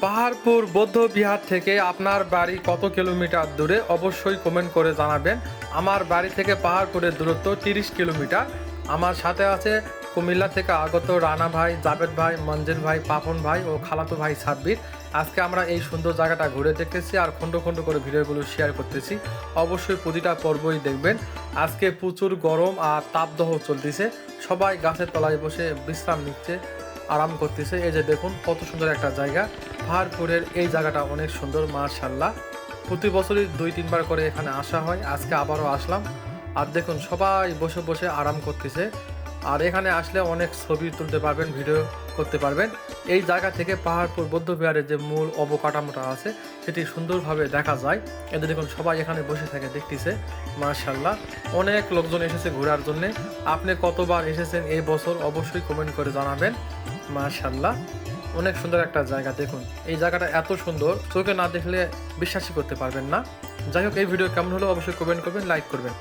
পাহাড়পুর বৌদ্ধ বিহার থেকে আপনার বাড়ি কত কিলোমিটার দূরে অবশ্যই কমেন্ট করে জানাবেন। আমার বাড়ি থেকে পাহাড়পুরের দূরত্ব 30 কিলোমিটার। আমার সাথে আছে কুমিল্লা থেকে আগত রানা ভাই, জাবেদ ভাই, মঞ্জিল ভাই, পাপন ভাই ও খালাতো ভাই সাব্বির। আজকে আমরা এই সুন্দর জায়গাটা ঘুরে দেখতেছি আর খন্ড খন্ড করে ভিডিওগুলো শেয়ার করতেছি। অবশ্যই প্রতিটা পর্বই দেখবেন। আজকে প্রচুর গরম আর তাপদাহ চলতেছে, সবাই গাছের তলায় বসে বিশ্রাম নিচ্ছে, আরাম করতেছে। এই যে দেখুন কত সুন্দর একটা জায়গা। পাহাড়পুরের এই জায়গাটা অনেক সুন্দর, মাশাআল্লাহ। প্রতি বছরই 2-3 বার করে এখানে আসা হয়, আজকে আবারও আসলাম। আর দেখুন সবাই বসে বসে আরাম করতেছে। আর এখানে আসলে অনেক ছবি তুলতে পারবেন, ভিডিও করতে পারবেন। এই জায়গা থেকে পাহাড়পুর বৌদ্ধবিহারের যে মূল অবকাঠামোটা আছে সেটি সুন্দরভাবে দেখা যায়। এদের দেখুন সবাই এখানে বসে থেকে দেখতেছে, মাশাআল্লাহ। অনেক লোকজন এসেছে ঘোরার জন্য। আপনি কতবার এসেছেন এই বছর অবশ্যই কমেন্ট করে জানাবেন। মাশাআল্লাহ, অনেক সুন্দর একটা জায়গা। দেখুন এই জায়গাটা এত সুন্দর, চোখে না দেখলে বিশ্বাসই করতে পারবেন না। যাই হোক, এই ভিডিও কেমন হলো অবশ্যই কমেন্ট করবেন, লাইক করবেন।